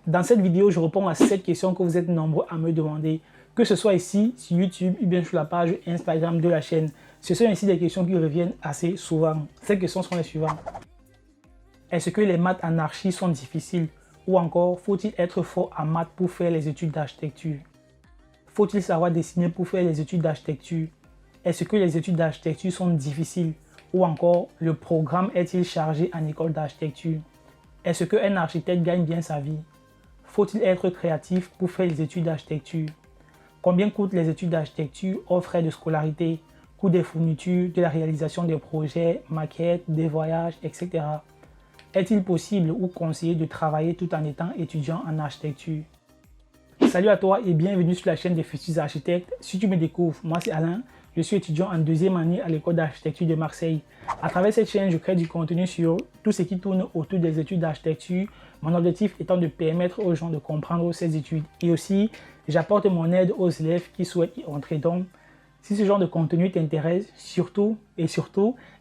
Dans cette vidéo, je réponds à 7 questions que vous êtes nombreux à me demander, que ce soit ici, sur YouTube ou bien sur la page Instagram de la chaîne. Ce sont ici des questions qui reviennent assez souvent. Ces questions sont les suivantes. Est-ce que les maths en archi sont difficiles? Ou encore, faut-il être fort en maths pour faire les études d'architecture? Faut-il savoir dessiner pour faire les études d'architecture? Est-ce que les études d'architecture sont difficiles? Ou encore, le programme est-il chargé en école d'architecture? Est-ce qu'un architecte gagne bien sa vie? Faut-il être créatif pour faire les études d'architecture? Combien coûtent les études d'architecture hors frais de scolarité, coût des fournitures, de la réalisation des projets, maquettes, des voyages, etc. Est-il possible ou conseillé de travailler tout en étant étudiant en architecture? Salut à toi et bienvenue sur la chaîne des futurs architectes. Si tu me découvres, moi c'est Alain, je suis étudiant en deuxième année à l'école d'architecture de Marseille. À travers cette chaîne, je crée du contenu sur tout ce qui tourne autour des études d'architecture, mon objectif étant de permettre aux gens de comprendre ces études. Et aussi, j'apporte mon aide aux élèves qui souhaitent y entrer. Donc, si ce genre de contenu t'intéresse, surtout,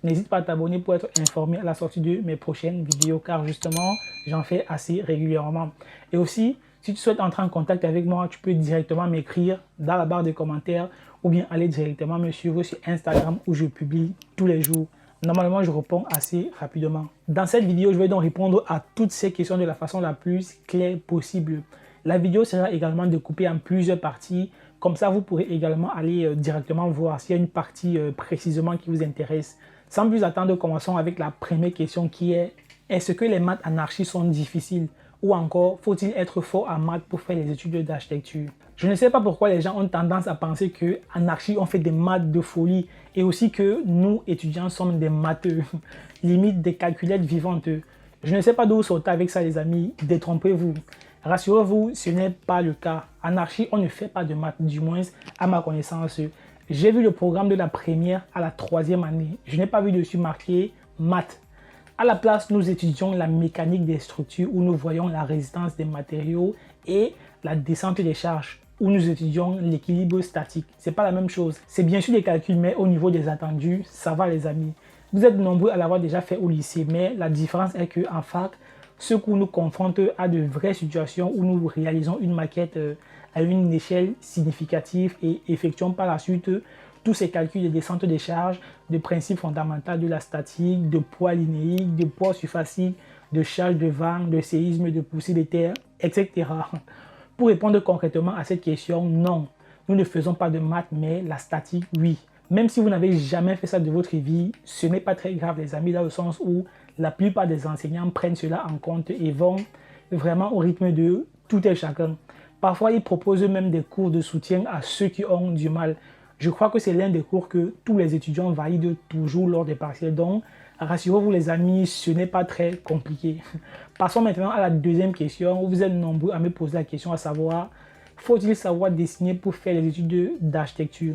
n'hésite pas à t'abonner pour être informé à la sortie de mes prochaines vidéos, car justement, j'en fais assez régulièrement. Et aussi, si tu souhaites entrer en contact avec moi, tu peux directement m'écrire dans la barre de commentaires ou bien aller directement me suivre sur Instagram où je publie tous les jours. Normalement, je réponds assez rapidement. Dans cette vidéo, je vais donc répondre à toutes ces questions de la façon la plus claire possible. La vidéo sera également découpée en plusieurs parties. Comme ça, vous pourrez également aller directement voir s'il y a une partie précisément qui vous intéresse. Sans plus attendre, commençons avec la première question qui est: est-ce que les maths en archi sont difficiles? Ou encore, faut-il être fort en maths pour faire les études d'architecture? Je ne sais pas pourquoi les gens ont tendance à penser qu'en archi, on fait des maths de folie et aussi que nous, étudiants, sommes des matheux, limite des calculettes vivantes. Je ne sais pas d'où vous sortez avec ça, les amis, détrompez-vous. Rassurez-vous, ce n'est pas le cas. En archi, on ne fait pas de maths, du moins à ma connaissance. J'ai vu le programme de la première à la troisième année. Je n'ai pas vu dessus marqué maths. À la place, nous étudions la mécanique des structures où nous voyons la résistance des matériaux et la descente des charges où nous étudions l'équilibre statique. C'est pas la même chose. C'est bien sûr des calculs, mais au niveau des attendus, ça va les amis. Vous êtes nombreux à l'avoir déjà fait au lycée, mais la différence est qu'en fac, ce cours nous confronte à de vraies situations où nous réalisons une maquette à une échelle significative et effectuons par la suite tous ces calculs de descente des charges, de principes fondamentaux de la statique, de poids linéique, de poids surfacique, de charge de vent, de séisme, de poussée de terre, etc. Pour répondre concrètement à cette question, non, nous ne faisons pas de maths, mais la statique, oui. Même si vous n'avez jamais fait ça de votre vie, ce n'est pas très grave les amis, dans le sens où la plupart des enseignants prennent cela en compte et vont vraiment au rythme de tout et chacun. Parfois, ils proposent même des cours de soutien à ceux qui ont du mal. Je crois que c'est l'un des cours que tous les étudiants valident toujours lors des partiels. Donc, rassurez-vous les amis, ce n'est pas très compliqué. Passons maintenant à la deuxième question où vous êtes nombreux à me poser la question à savoir: faut-il savoir dessiner pour faire les études d'architecture?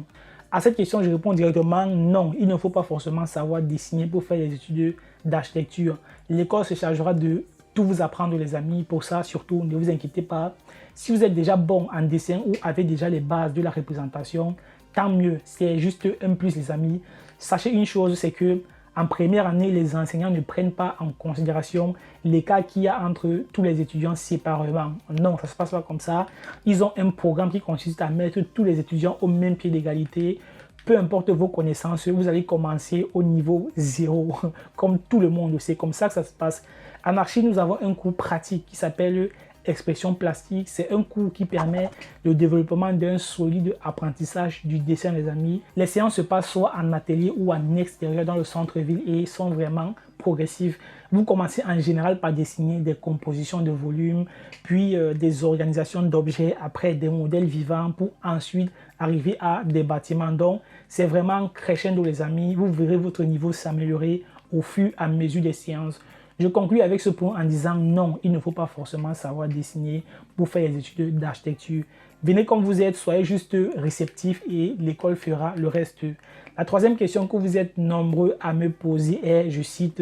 À cette question, je réponds directement non, il ne faut pas forcément savoir dessiner pour faire les études d'architecture. L'école se chargera de tout vous apprendre les amis. Pour ça, surtout, ne vous inquiétez pas. Si vous êtes déjà bon en dessin ou avez déjà les bases de la représentation, tant mieux, c'est juste un plus les amis. Sachez une chose, c'est que en première année, les enseignants ne prennent pas en considération l'écart qu'il y a entre tous les étudiants séparément. Non, ça ne se passe pas comme ça. Ils ont un programme qui consiste à mettre tous les étudiants au même pied d'égalité. Peu importe vos connaissances, vous allez commencer au niveau 0, comme tout le monde. C'est comme ça que ça se passe. En archi, nous avons un cours pratique qui s'appelle expression plastique. C'est un cours qui permet le développement d'un solide apprentissage du dessin les amis. Les séances se passent soit en atelier ou en extérieur dans le centre-ville et sont vraiment progressives. Vous commencez en général par dessiner des compositions de volumes, puis des organisations d'objets, après des modèles vivants pour ensuite arriver à des bâtiments. Donc c'est vraiment crescendo les amis. Vous verrez votre niveau s'améliorer au fur et à mesure des séances. Je conclue avec ce point en disant non, il ne faut pas forcément savoir dessiner pour faire les études d'architecture. Venez comme vous êtes, soyez juste réceptifs et l'école fera le reste. La troisième question que vous êtes nombreux à me poser est, je cite,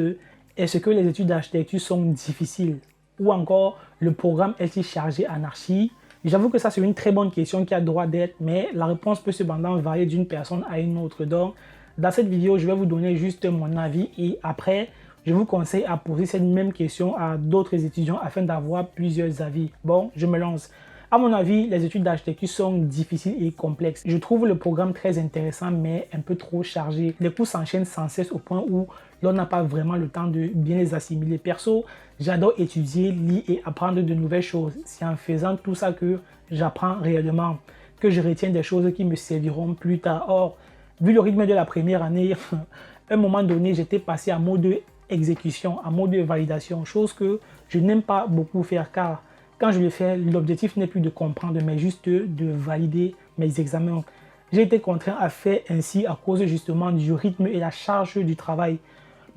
est-ce que les études d'architecture sont difficiles? Ou encore, le programme est-il chargé en archi? J'avoue que ça c'est une très bonne question qui a droit d'être, mais la réponse peut cependant varier d'une personne à une autre. Donc, dans cette vidéo, je vais vous donner juste mon avis et après, je vous conseille à poser cette même question à d'autres étudiants afin d'avoir plusieurs avis. Bon, je me lance. À mon avis, les études d'architecture sont difficiles et complexes. Je trouve le programme très intéressant, mais un peu trop chargé. Les cours s'enchaînent sans cesse au point où l'on n'a pas vraiment le temps de bien les assimiler. Perso, j'adore étudier, lire et apprendre de nouvelles choses. C'est en faisant tout ça que j'apprends réellement, que je retiens des choses qui me serviront plus tard. Or, vu le rythme de la première année, à un moment donné, j'étais passé en mode exécution, en mode validation, chose que je n'aime pas beaucoup faire car quand je le fais, l'objectif n'est plus de comprendre, mais juste de valider mes examens. J'ai été contraint à faire ainsi à cause justement du rythme et la charge du travail.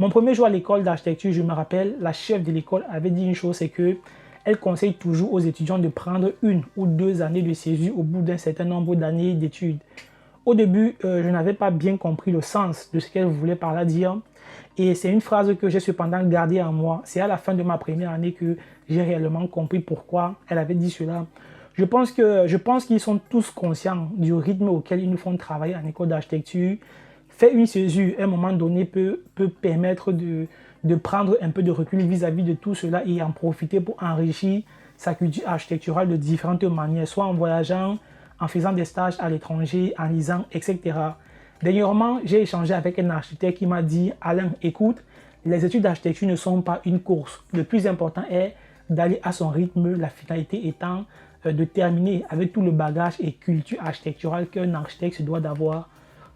Mon premier jour à l'école d'architecture, je me rappelle, la chef de l'école avait dit une chose, c'est que elle conseille toujours aux étudiants de prendre 1 ou 2 années de césure au bout d'un certain nombre d'années d'études. Au début, je n'avais pas bien compris le sens de ce qu'elle voulait par là dire. Et c'est une phrase que j'ai cependant gardée en moi. C'est à la fin de ma première année que j'ai réellement compris pourquoi elle avait dit cela. Je pense qu'ils sont tous conscients du rythme auquel ils nous font travailler en école d'architecture. Faire une césure à un moment donné peut permettre de prendre un peu de recul vis-à-vis de tout cela et en profiter pour enrichir sa culture architecturale de différentes manières, soit en voyageant, en faisant des stages à l'étranger, en lisant, etc. Dernièrement, j'ai échangé avec un architecte qui m'a dit « Alain, écoute, les études d'architecture ne sont pas une course. Le plus important est d'aller à son rythme, la finalité étant de terminer avec tout le bagage et culture architecturale qu'un architecte se doit d'avoir. »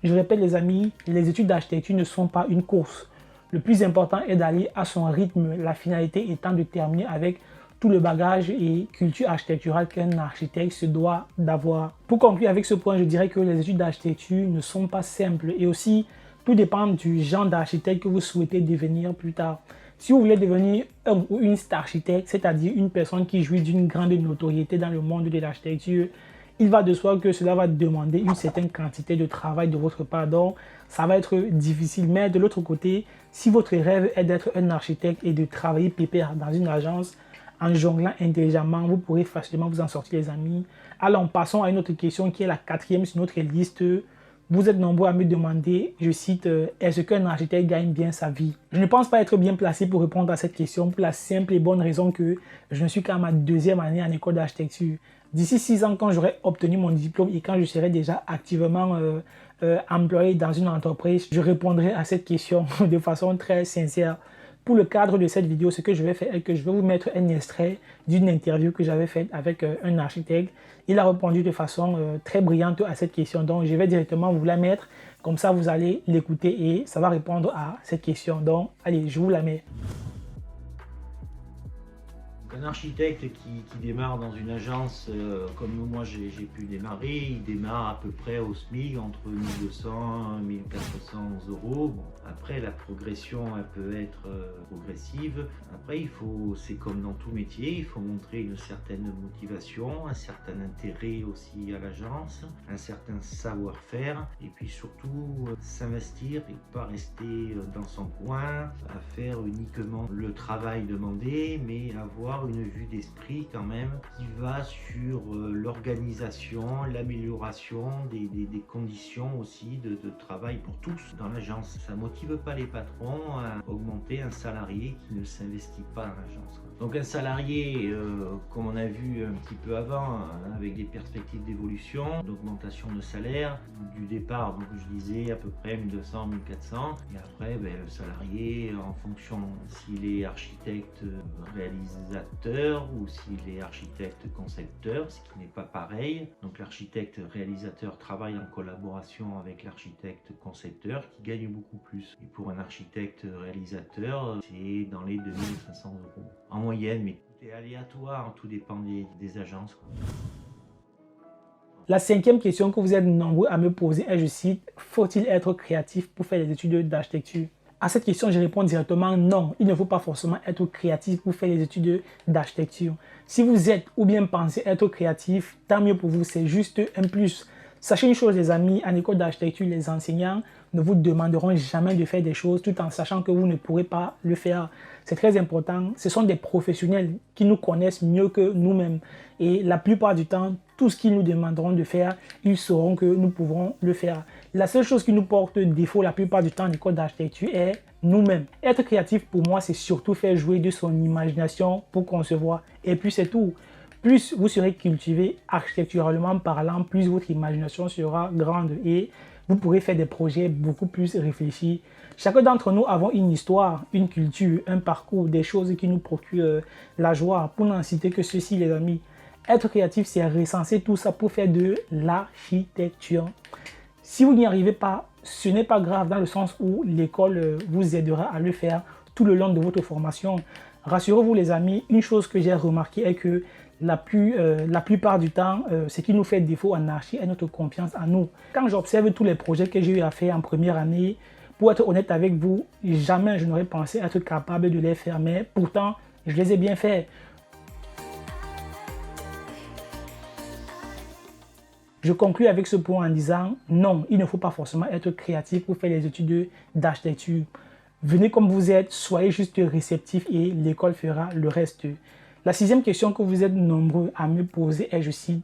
Je répète les amis, les études d'architecture ne sont pas une course. Le plus important est d'aller à son rythme, la finalité étant de terminer avec tout le bagage et culture architecturale qu'un architecte se doit d'avoir. Pour conclure avec ce point, je dirais que les études d'architecture ne sont pas simples et aussi tout dépend du genre d'architecte que vous souhaitez devenir plus tard. Si vous voulez devenir un ou une star architecte, c'est-à-dire une personne qui jouit d'une grande notoriété dans le monde de l'architecture, il va de soi que cela va demander une certaine quantité de travail de votre part, donc ça va être difficile. Mais de l'autre côté, si votre rêve est d'être un architecte et de travailler pépère dans une agence, en jonglant intelligemment, vous pourrez facilement vous en sortir les amis. Alors passons à une autre question qui est la 4e sur notre liste. Vous êtes nombreux à me demander, je cite, est-ce qu'un architecte gagne bien sa vie? Je ne pense pas être bien placé pour répondre à cette question pour la simple et bonne raison que je ne suis qu'à ma 2e année en école d'architecture. D'ici 6 ans, quand j'aurai obtenu mon diplôme et quand je serai déjà activement employé dans une entreprise, je répondrai à cette question de façon très sincère. Pour le cadre de cette vidéo, ce que je vais faire est que je vais vous mettre un extrait d'une interview que j'avais faite avec un architecte. Il a répondu de façon très brillante à cette question. Donc, je vais directement vous la mettre. Comme ça, vous allez l'écouter et ça va répondre à cette question. Donc, allez, je vous la mets. Un architecte qui démarre dans une agence comme moi j'ai pu démarrer, il démarre à peu près au SMIC entre 1200 et 1400 euros. Bon, après la progression elle peut être progressive. Après c'est comme dans tout métier, il faut montrer une certaine motivation, un certain intérêt aussi à l'agence, un certain savoir-faire et puis surtout s'investir et pas rester dans son coin à faire uniquement le travail demandé mais avoir une vue d'esprit quand même qui va sur l'organisation, l'amélioration des conditions aussi de travail pour tous dans l'agence. Ça motive pas les patrons à augmenter un salarié qui ne s'investit pas dans l'agence. Donc un salarié, comme on a vu un petit peu avant, avec des perspectives d'évolution, d'augmentation de salaire, du départ, donc je disais à peu près 1200, 1400, et après le salarié en fonction s'il est architecte réalisateur ou s'il est architecte concepteur, ce qui n'est pas pareil. Donc l'architecte réalisateur travaille en collaboration avec l'architecte concepteur qui gagne beaucoup plus. Et pour un architecte réalisateur, c'est dans les 2500 euros en moyenne, mais tout est aléatoire, tout dépend des agences, quoi. La 5e question que vous êtes nombreux à me poser est, je cite, faut-il être créatif pour faire des études d'architecture? À cette question, je réponds directement non. Il ne faut pas forcément être créatif pour faire les études d'architecture. Si vous êtes ou bien pensez être créatif, tant mieux pour vous, c'est juste un plus. Sachez une chose les amis, en école d'architecture, les enseignants ne vous demanderont jamais de faire des choses tout en sachant que vous ne pourrez pas le faire. C'est très important. Ce sont des professionnels qui nous connaissent mieux que nous-mêmes. Et la plupart du temps, tout ce qu'ils nous demanderont de faire, ils sauront que nous pouvons le faire. La seule chose qui nous porte défaut la plupart du temps en école d'architecture est nous-mêmes. Être créatif pour moi, c'est surtout faire jouer de son imagination pour concevoir. Et puis c'est tout. Plus vous serez cultivé architecturalement parlant, plus votre imagination sera grande et vous pourrez faire des projets beaucoup plus réfléchis. Chacun d'entre nous avons une histoire, une culture, un parcours, des choses qui nous procurent la joie. Pour n'en citer que ceci, les amis. Être créatif, c'est recenser tout ça pour faire de l'architecture. Si vous n'y arrivez pas, ce n'est pas grave dans le sens où l'école vous aidera à le faire tout le long de votre formation. Rassurez-vous les amis, une chose que j'ai remarqué est que la plupart du temps, ce qui nous fait défaut en archi est notre confiance en nous. Quand j'observe tous les projets que j'ai eu à faire en première année, pour être honnête avec vous, jamais je n'aurais pensé être capable de les faire, mais pourtant, je les ai bien faits. Je conclue avec ce point en disant non, il ne faut pas forcément être créatif pour faire les études d'architecture. Venez comme vous êtes, soyez juste réceptif et l'école fera le reste. La sixième question que vous êtes nombreux à me poser est, je cite,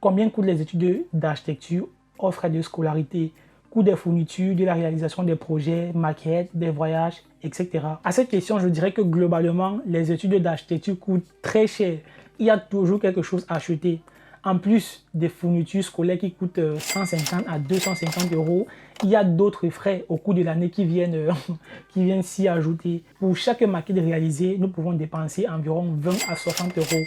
combien coûtent les études d'architecture hors frais de scolarité, coût des fournitures, de la réalisation des projets, maquettes, des voyages, etc. À cette question, je dirais que globalement, les études d'architecture coûtent très cher. Il y a toujours quelque chose à acheter. En plus des fournitures scolaires qui coûtent 150 à 250 euros, il y a d'autres frais au cours de l'année qui viennent s'y ajouter. Pour chaque maquette réalisée, nous pouvons dépenser environ 20 à 60 euros.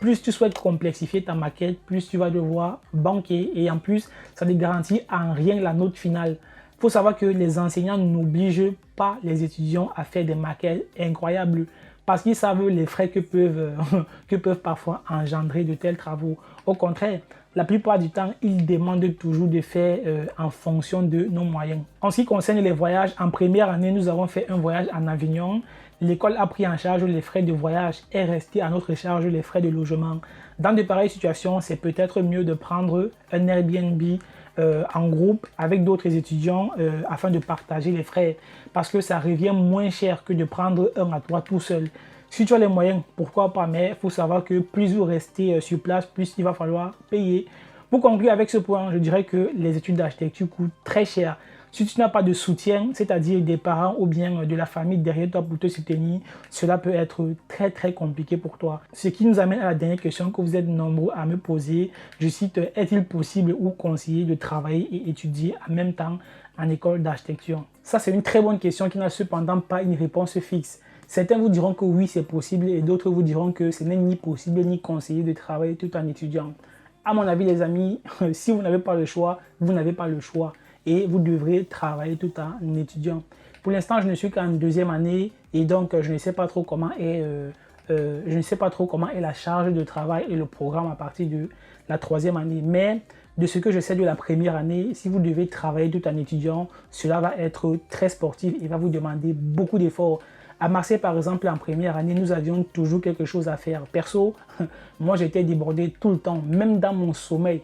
Plus tu souhaites complexifier ta maquette, plus tu vas devoir banquer et en plus, ça ne garantit en rien la note finale. Il faut savoir que les enseignants n'obligent pas les étudiants à faire des maquettes incroyables parce qu'ils savent les frais que peuvent parfois engendrer de tels travaux. Au contraire, la plupart du temps, ils demandent toujours de faire en fonction de nos moyens. En ce qui concerne les voyages, en première année, nous avons fait un voyage en Avignon. L'école a pris en charge les frais de voyage et resté à notre charge les frais de logement. Dans de pareilles situations, c'est peut-être mieux de prendre un Airbnb en groupe avec d'autres étudiants afin de partager les frais parce que ça revient moins cher que de prendre un à toi tout seul. Si tu as les moyens, pourquoi pas, mais il faut savoir que plus vous restez sur place, plus il va falloir payer. Pour conclure avec ce point, je dirais que les études d'architecture coûtent très cher. Si tu n'as pas de soutien, c'est-à-dire des parents ou bien de la famille derrière toi pour te soutenir, cela peut être très très compliqué pour toi. Ce qui nous amène à la dernière question que vous êtes nombreux à me poser. Je cite, est-il possible ou conseillé de travailler et étudier en même temps en école d'architecture? Ça, c'est une très bonne question qui n'a cependant pas une réponse fixe. Certains vous diront que oui, c'est possible et d'autres vous diront que ce n'est ni possible ni conseillé de travailler tout en étudiant. À mon avis, les amis, si vous n'avez pas le choix, vous n'avez pas le choix. Et vous devrez travailler tout en étudiant. Pour l'instant, je ne suis qu'en deuxième année et donc je ne sais pas trop comment est la charge de travail et le programme à partir de la troisième année. Mais de ce que je sais de la première année, si vous devez travailler tout en étudiant, cela va être très sportif et va vous demander beaucoup d'efforts. À Marseille, par exemple, en première année, nous avions toujours quelque chose à faire. Perso, moi, j'étais débordé tout le temps. Même dans mon sommeil,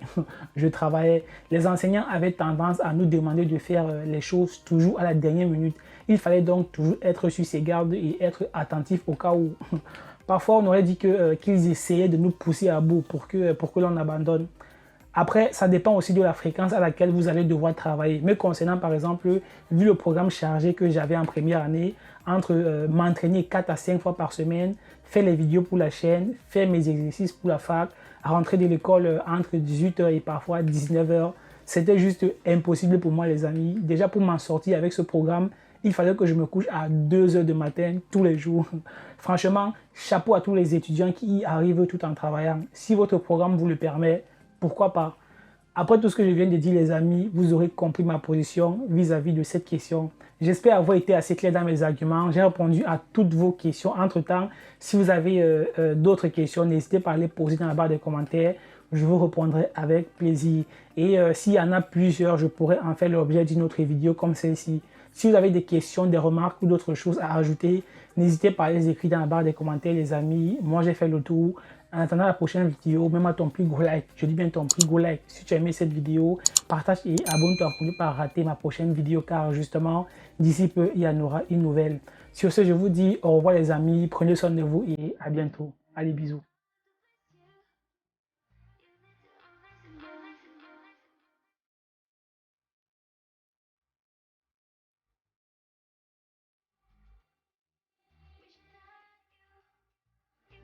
je travaillais. Les enseignants avaient tendance à nous demander de faire les choses toujours à la dernière minute. Il fallait donc toujours être sur ses gardes et être attentif au cas où. Parfois, on aurait dit qu'ils essayaient de nous pousser à bout pour que l'on abandonne. Après, ça dépend aussi de la fréquence à laquelle vous allez devoir travailler. Mais concernant, par exemple, vu le programme chargé que j'avais en première année, entre m'entraîner 4 à 5 fois par semaine, faire les vidéos pour la chaîne, faire mes exercices pour la fac, rentrer de l'école entre 18h et parfois 19h, c'était juste impossible pour moi, les amis. Déjà, pour m'en sortir avec ce programme, il fallait que je me couche à 2h du matin tous les jours. Franchement, chapeau à tous les étudiants qui y arrivent tout en travaillant. Si votre programme vous le permet, pourquoi pas? Après tout ce que je viens de dire, les amis, vous aurez compris ma position vis-à-vis de cette question. J'espère avoir été assez clair dans mes arguments. J'ai répondu à toutes vos questions. Entre-temps, si vous avez d'autres questions, n'hésitez pas à les poser dans la barre des commentaires. Je vous répondrai avec plaisir. Et s'il y en a plusieurs, je pourrais en faire l'objet d'une autre vidéo comme celle-ci. Si vous avez des questions, des remarques ou d'autres choses à ajouter, n'hésitez pas à les écrire dans la barre des commentaires, les amis. Moi, j'ai fait le tour. En attendant la prochaine vidéo, mets-moi ton plus gros like. Je dis bien ton plus gros like. Si tu as aimé cette vidéo, partage et abonne-toi pour ne pas rater ma prochaine vidéo car justement, d'ici peu, il y en aura une nouvelle. Sur ce, je vous dis au revoir les amis, prenez soin de vous et à bientôt. Allez, bisous.